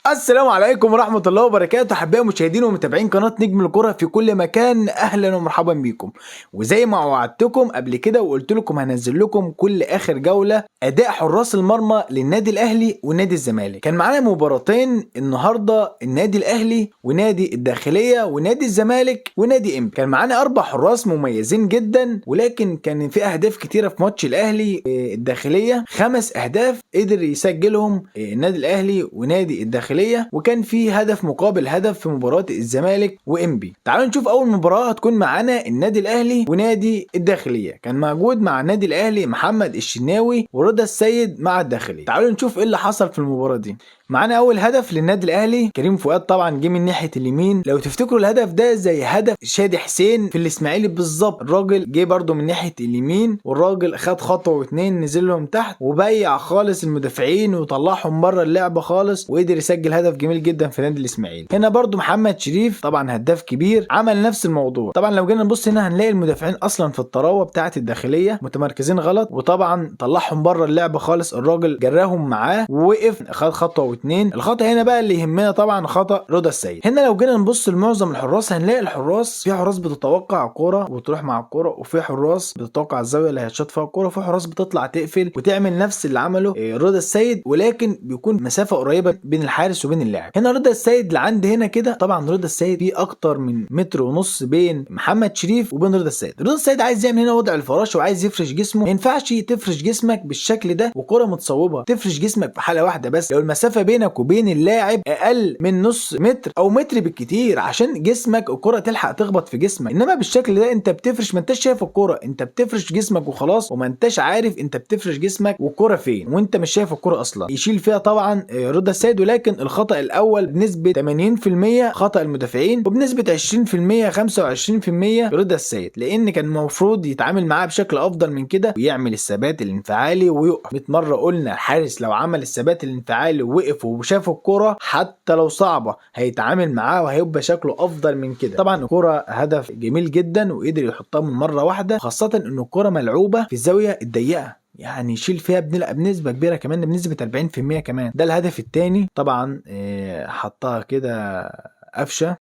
السلام عليكم ورحمة الله وبركاته، أحبائي مشاهدين ومتابعين قناة نجم الكرة في كل مكان، أهلا ومرحبا بيكم. وزي ما وعدتكم قبل كده وقلت لكم هنزل لكم كل آخر جولة أداء حراس المرمى للنادي الأهلي ونادي الزمالك. كان معانا مباراتين النهاردة، النادي الأهلي ونادي الداخلية ونادي الزمالك ونادي إنبي. كان معانا 4 حراس مميزين جدا، ولكن كان في أهداف كتيرة في ماتش الأهلي الداخلية. 5 أهداف قدر يسجلهم النادي الأهلي ونادي الداخلية، وكان في هدف مقابل هدف في مباراة الزمالك وإنبي. تعالوا نشوف أول مباراة هتكون معانا النادي الأهلي ونادي الداخلية. كان موجود مع النادي الأهلي محمد الشناوي ورضا السيد مع الداخلية. تعالوا نشوف إيه اللي حصل في المباراة دي. معانا اول هدف للنادي الاهلي، كريم فؤاد طبعا جه من ناحيه اليمين. لو تفتكروا الهدف ده زي هدف شادي حسين في الاسماعيلي بالظبط، الراجل جه برده من ناحيه اليمين والراجل خد خطوه واتنين نزل لهم تحت وبيع خالص المدافعين وطلعهم بره اللعبه خالص، وقدر يسجل هدف جميل جدا في نادي الاسماعيلي. هنا برده محمد شريف طبعا هداف كبير عمل نفس الموضوع. طبعا لو جينا نبص هنا هنلاقي المدافعين اصلا في الطراوه بتاعه الداخليه متمركزين غلط، وطبعا طلعهم بره اللعبه خالص، الراجل جراهم معاه ووقف خد خطوه اتنين. الخطأ هنا بقى اللي يهمنا طبعا خطأ رضا السيد. هنا لو جينا نبص لمعظم الحراس هنلاقي الحراس، في حراس بتتوقع الكوره وتروح مع الكوره، وفي حراس بتتوقع الزاويه اللي هيتشاط فيها الكوره، وفي حراس بتطلع تقفل وتعمل نفس اللي عمله رضا السيد، ولكن بيكون مسافه قريبه بين الحارس وبين اللاعب. هنا رضا السيد اللي عندي هنا كده، طبعا رضا السيد في اكتر من متر ونص بين محمد شريف وبين رضا السيد. رضا السيد عايز يعمل هنا وضع الفراشه وعايز يفرش جسمه. ما ينفعش تفرش جسمك بالشكل ده وكوره متصوبه. تفرش جسمك في حاله واحده بس، لو المسافه بينك وبين اللاعب اقل من نص متر او متر بالكتير، عشان جسمك الكره تلحق تخبط في جسمك. انما بالشكل ده انت بتفرش، ما انتش شايف الكره، انت بتفرش جسمك وخلاص، وما انتش عارف انت بتفرش جسمك والكره فين وانت مش شايف الكره اصلا. يشيل فيها طبعا رضا السيد، ولكن الخطا الاول بنسبه 80% خطا المدافعين، وبنسبه 20% 25% رضا السيد، لان كان المفروض يتعامل معاه بشكل افضل من كده ويعمل الثبات الانفعالي ويقف. 100 مره قلنا الحارس لو عمل الثبات الانفعالي ووقف وشاف الكره حتى لو صعبه هيتعامل معاه وهيبقى شكله افضل من كده. طبعا الكره هدف جميل جدا وقدر يحطها من مره واحده، خاصه ان الكره ملعوبه في الزاويه الضيقه، يعني يشيل فيها بنسبه كبيره كمان، بنسبه 40% كمان. ده الهدف الثاني. طبعا حطها كده قفشه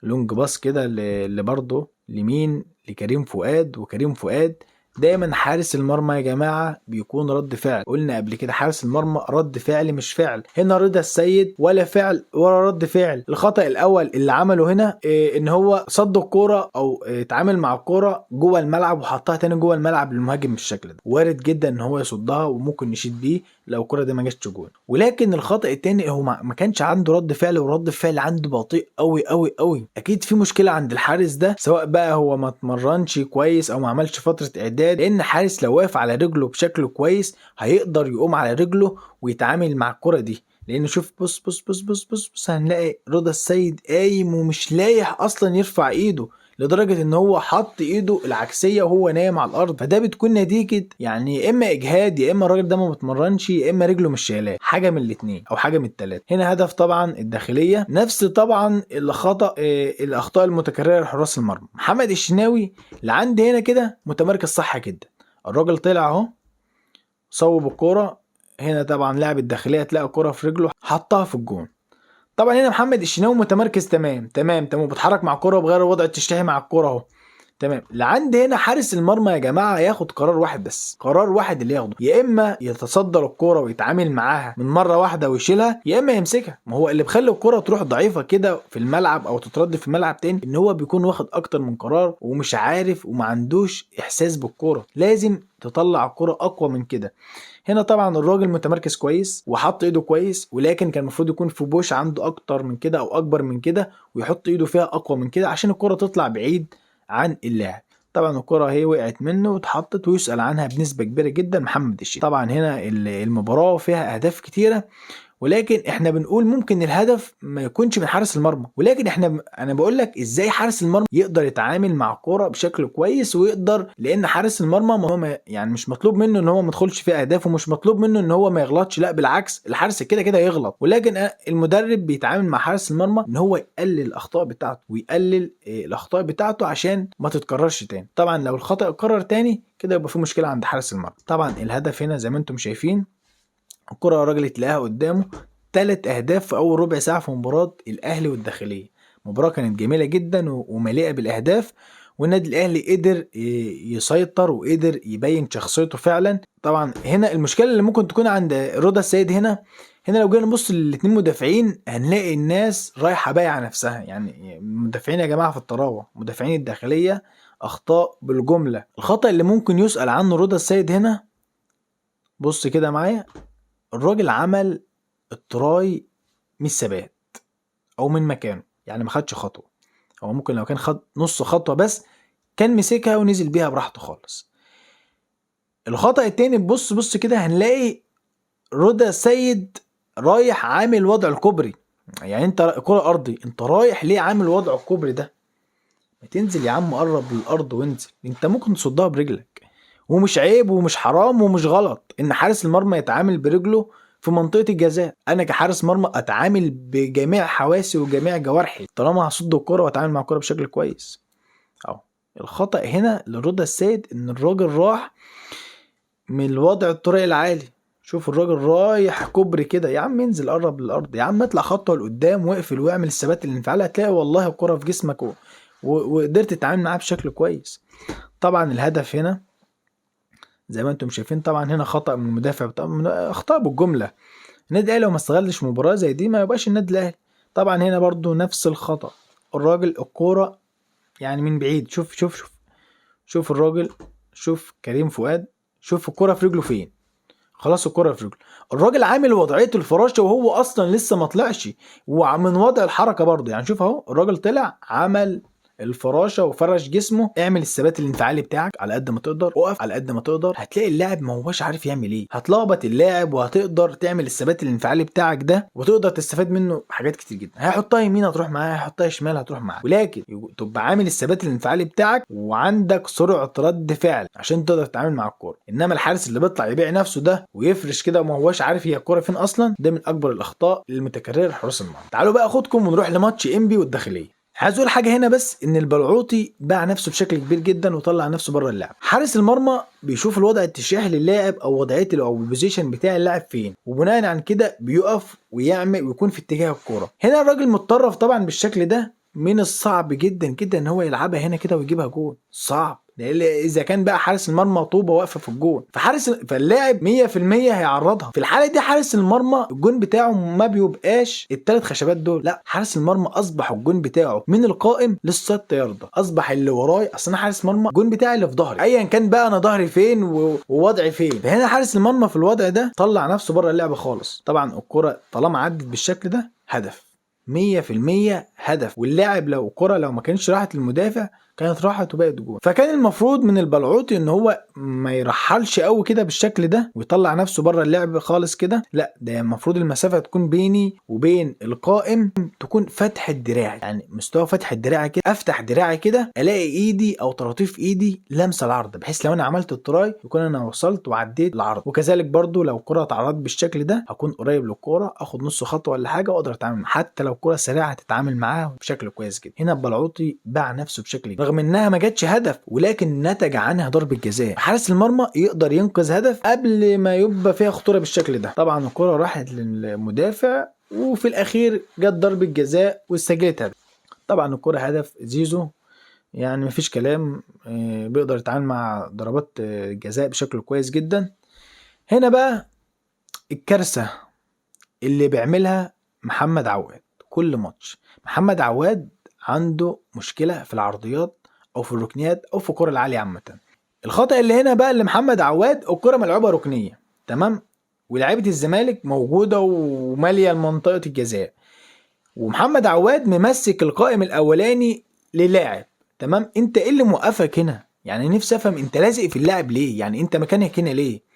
لونج باص كده اللي برضه لمين لكريم فؤاد. وكريم فؤاد دايما حارس المرمى يا جماعه بيكون رد فعل، قلنا قبل كده حارس المرمى رد فعل مش فعل. هنا رضا السيد ولا فعل ولا رد فعل. الخطأ الاول اللي عمله هنا ان هو صد الكوره او اتعامل مع الكوره جوه الملعب وحطها تاني جوه الملعب للمهاجم بالشكل ده. وارد جدا ان هو يصدها وممكن يشيد بيه لو الكوره دي ما جاتش جون. ولكن الخطأ التاني هو ما كانش عنده رد فعل، ورد الفعل عنده بطيء قوي قوي قوي. اكيد في مشكله عند الحارس ده، سواء بقى هو ما اتمرنش كويس او ما عملش فتره اعداد، لان حارس لو واقف على رجله بشكل كويس هيقدر يقوم على رجله ويتعامل مع الكره دي. لان شوف بص بص بص بص بص, بص هنلاقي رضا السيد قايم ومش لايح اصلا يرفع ايده، لدرجه ان هو حط ايده العكسيه وهو نايم على الارض. فده بتكون نتيجه يعني يا اما اجهاد، يا اما الراجل ده ما بيتمرنش، يا اما رجله مش شايلاه، حاجه من الاثنين او حاجه من الثلاثه. هنا هدف طبعا الداخليه، نفس طبعا الخطا الاخطاء المتكرره لحراس المرمى. محمد الشناوي اللي عندي هنا كده متمركز صح جدا، الراجل طلع اهو صوب الكوره. هنا طبعا لاعب الداخليه تلاقي الكوره في رجله حطها في الجون. طبعا هنا محمد الشناوي متمركز تمام تمام تمام، بيتحرك مع الكوره وبغير وضع التشتهي مع الكوره اهو تمام. لعند هنا حارس المرمى يا جماعه ياخد قرار واحد بس، قرار واحد اللي ياخده، يا اما يتصدر الكوره ويتعامل معاها من مره واحده ويشيلها، يا اما يمسكها. ما هو اللي بيخلي الكوره تروح ضعيفه كده في الملعب او تترد في الملعب تاني ان هو بيكون واخد اكتر من قرار ومش عارف وما عندوش احساس بالكوره. لازم تطلع الكوره اقوى من كده. هنا طبعا الراجل متمركز كويس وحط ايده كويس، ولكن كان المفروض يكون في بوش عنده اكتر من كده او اكبر من كده ويحط ايده فيها اقوى من كده عشان الكرة تطلع بعيد عن اللاعب. طبعا الكرة هي وقعت منه واتحطت ويسأل عنها بنسبة كبيرة جدا محمد الشيخ. طبعا هنا المباراة فيها اهداف كتيرة، ولكن احنا بنقول ممكن الهدف ما يكونش من حارس المرمى، ولكن انا بقول لك ازاي حارس المرمى يقدر يتعامل مع الكوره بشكل كويس ويقدر، لان حارس المرمى ما هو يعني مش مطلوب منه ان هو ما يدخلش في اهداف ومش مطلوب منه ان هو ما يغلطش، لا بالعكس الحارس كده كده يغلط، ولكن المدرب بيتعامل مع حارس المرمى ان هو يقلل الاخطاء بتاعته ويقلل الاخطاء بتاعته عشان ما تتكررش تاني. طبعا لو الخطأ اتكرر تاني كده يبقى في مشكله عند حارس المرمى. طبعا الهدف هنا زي ما انتم شايفين الكرة الراجل تلاقيها قدامه 3 اهداف في اول ربع ساعه في مباراه الاهلي والداخليه. مباراه كانت جميله جدا ومليئه بالاهداف، والنادي الاهلي قدر يسيطر وقدر يبين شخصيته فعلا. طبعا هنا المشكله اللي ممكن تكون عند رضا السيد هنا لو جينا نبص للاتنين مدافعين هنلاقي الناس رايحه بايعه نفسها. يعني المدافعين يا جماعه في الطراوه، مدافعين الداخليه اخطاء بالجمله. الخطا اللي ممكن يسأل عنه رضا السيد هنا، بص كده معايا، الراجل عمل التراي مش ثبات او من مكانه، يعني ما خدش خطوه. هو ممكن لو كان خد نص خطوه بس كان مسكها ونزل بيها براحته خالص. الخطأ التاني، بص كده هنلاقي رضا السيد رايح عامل وضع الكوبري. يعني انت كرة ارضي، انت رايح ليه عامل وضع الكوبري ده؟ ما تنزل يا عم، قرب للارض وانزل، انت ممكن تصدها برجلك. ومش عيب ومش حرام ومش غلط ان حارس المرمى يتعامل برجله في منطقة الجزاء. انا كحارس مرمى اتعامل بجميع حواسي وجميع جوارحي طالما هصد الكرة واتعامل مع الكرة بشكل كويس. اهو الخطأ هنا لرضا السيد ان الراجل راح من الوضع الطريق العالي. شوف الراجل رايح كوبري كده، يا عم انزل قرب للارض، يا عم اطلع خطوه لقدام واقفل واعمل الثبات الانفعالي، هتلاقي والله الكره في جسمك وقدرت تتعامل معاها بشكل كويس. طبعا الهدف هنا زي ما انتم شايفين، طبعا هنا خطأ من المدافع، طبعا اخطاء بالجمله. النادي الاهلي لو ما استغلش مباراه زي دي ما يبقاش النادي الاهلي. طبعا هنا برضو نفس الخطأ، الراجل الكوره يعني من بعيد، شوف الراجل، شوف كريم فؤاد، شوف الكرة في رجله فين، خلاص الكرة في رجله. الراجل عامل وضعية الفراشة وهو اصلا لسه ما طلعش، ومن وضع الحركة برضه. يعني شوف اهو الراجل طلع عمل الفراشة وفرش جسمه. اعمل الثبات الانفعالي بتاعك على قد ما تقدر، اقف على قد ما تقدر. هتلاقي اللاعب ما هوش عارف يعمل ايه، هتلخبط اللاعب وهتقدر تعمل الثبات الانفعالي بتاعك ده وتقدر تستفاد منه حاجات كتير جدا. هيحطها يمين هتروح معاه، هيحطها شمال هتروح معاه، ولكن تبقى عامل الثبات الانفعالي بتاعك وعندك سرعة رد فعل عشان تقدر تتعامل مع الكورة. انما الحارس اللي بيطلع يبيع نفسه ده ويفرش كده وما هوش عارف هي الكورة فين اصلا، ده من اكبر الاخطاء المتكررة لحراس المرمى. تعالوا بقى اخدكم ونروح لماتش انبي والداخلية. عايز اقول حاجه هنا بس، ان البلعوطي باع نفسه بشكل كبير جدا وطلع نفسه بره اللعب. حارس المرمى بيشوف الوضع التشريحي للاعب او وضعيته او البوزيشن بتاع اللاعب فين، وبناء عن كده بيقف ويعمل ويكون في اتجاه الكوره. هنا الراجل متطرف طبعا بالشكل ده، من الصعب جدا جدا ان هو يلعبها هنا كده ويجيبها جول، صعب. اذا كان بقى حارس المرمى طوبه واقفه في الجون، فاللاعب 100% هيعرضها. في الحاله دي حارس المرمى الجون بتاعه ما بيبقاش الثلاث خشبات دول، لا، حارس المرمى اصبح الجون بتاعه من القائم للست يرضى، اصبح اللي وراي. اصل انا حارس مرمى الجون بتاعي اللي في ظهري، ايا كان بقى انا ظهري فين ووضعي فين. فهنا حارس المرمى في الوضع ده طلع نفسه بره اللعبه خالص. طبعا الكره طالما عدت بالشكل ده هدف 100% هدف، واللاعب لو الكرة لو ما كانتش راحت للمدافع كانت راحت وبقت جول. فكان المفروض من البلعوطي ان هو ما يرحلش قوي كده بالشكل ده ويطلع نفسه بره اللعب خالص كده، لا، ده المفروض المسافة تكون بيني وبين القائم تكون فتح الدراع، يعني مستوى فتح الدراع كده، افتح دراعي كده الاقي ايدي او طراطيف ايدي لامسه العرض، بحيث لو انا عملت التراي يكون انا وصلت وعديت العرض. وكذلك برضو لو الكرة اتعرضت بالشكل ده هكون قريب للكرة، اخد نص خطوة ولا حاجة واقدر اتعامل، حتى لو الكرة سريعة هتتعامل معاها بشكل كويس جدا. هنا البلعوطي باع نفسه بشكل رغم انها ما جاتش هدف، ولكن نتج عنها ضربة جزاء. حارس المرمى يقدر ينقذ هدف قبل ما يبقى فيها خطورة بالشكل ده. طبعا الكرة راحت للمدافع وفي الاخير جت ضربة جزاء واستجلت هدف. طبعا الكرة هدف زيزو، يعني مفيش كلام، بيقدر يتعامل مع ضربات الجزاء بشكل كويس جدا. هنا بقى الكارثة اللي بيعملها محمد عواد كل ماتش. محمد عواد عنده مشكلة في العرضيات او في الركنيات او في الكرة العالية عامة. الخطأ اللي هنا بقى اللي محمد عواد، الكرة ملعوبة ركنية تمام، ولاعيبة الزمالك موجودة ومالية منطقة الجزاء، ومحمد عواد ممسك القائم الاولاني للاعب تمام. انت ايه اللي موقفك هنا؟ يعني نفسي افهم انت لازق في اللاعب ليه؟ يعني انت مكانك هنا ليه؟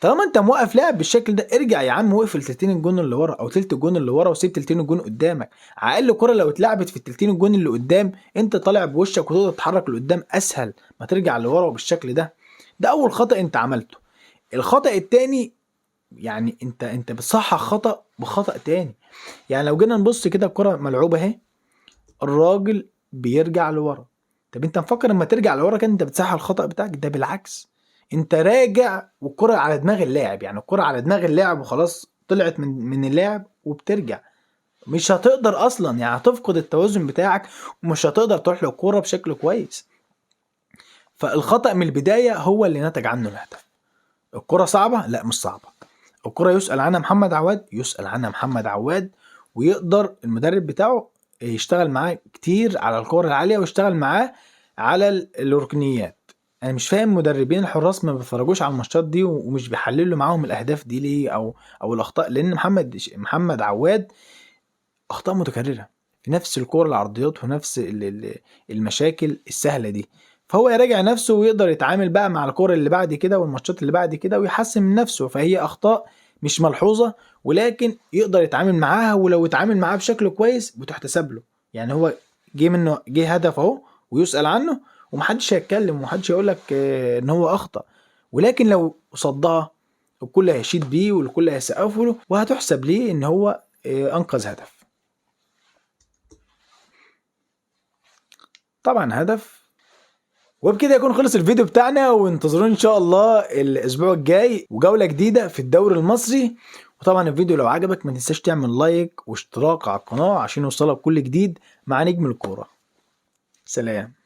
طالما انت موقف لاعب بالشكل ده ارجع يا عم واقفل تلتين الجون اللي ورا او تلت الجون اللي ورا وسيب تلتين الجون قدامك. على الاقل كرة لو اتلعبت في التلتين الجون اللي قدام انت طالع بوشك وتقدر تتحرك لقدام اسهل ما ترجع لورا بالشكل ده. ده اول خطأ انت عملته. الخطأ التاني، يعني انت بتصحح خطأ بخطأ تاني. يعني لو جينا نبص كده الكرة ملعوبة اهي، الراجل بيرجع لورا. طب انت مفكر لما ترجع لورا كان انت بتصحح الخطأ بتاعك؟ ده بالعكس، انت راجع والكرة على دماغ اللاعب، يعني الكرة على دماغ اللاعب وخلاص طلعت من اللاعب وبترجع. مش هتقدر اصلا، يعني هتفقد التوازن بتاعك ومش هتقدر تروح للكوره بشكل كويس. فالخطأ من البداية هو اللي نتج عنه الهدف. الكرة صعبة؟ لا مش صعبة. الكرة يسأل عنها محمد عواد، يسأل عنها محمد عواد، ويقدر المدرب بتاعه يشتغل معاه كتير على الكرة العالية ويشتغل معاه على الركنيات. انا مش فاهم مدربين الحراس ما بيتفرجوش على الماتشات دي ومش بيحللوا معاهم الاهداف دي ليه، او الاخطاء، لان محمد عواد اخطاء متكررة في نفس الكرة العرضيات ونفس المشاكل السهلة دي. فهو يراجع نفسه ويقدر يتعامل بقى مع الكرة اللي بعد كده والماتشات اللي بعد كده ويحسن من نفسه. فهي اخطاء مش ملحوظة، ولكن يقدر يتعامل معاها، ولو يتعامل معاها بشكل كويس بتحتسب له. يعني هو جه هدف اهو ويسأل عنه ومحدش هيتكلم ومحدش يقولك ان هو اخطأ، ولكن لو صدها الكل هيشيد بيه والكل هيسقف له وهتحسب ليه ان هو انقذ هدف. طبعا هدف. وبكده يكون خلص الفيديو بتاعنا، وانتظروني ان شاء الله الاسبوع الجاي وجولة جديدة في الدوري المصري. وطبعا الفيديو لو عجبك ما تنساش تعمل لايك واشتراك على القناة عشان يوصلك كل جديد مع نجم الكورة. سلام.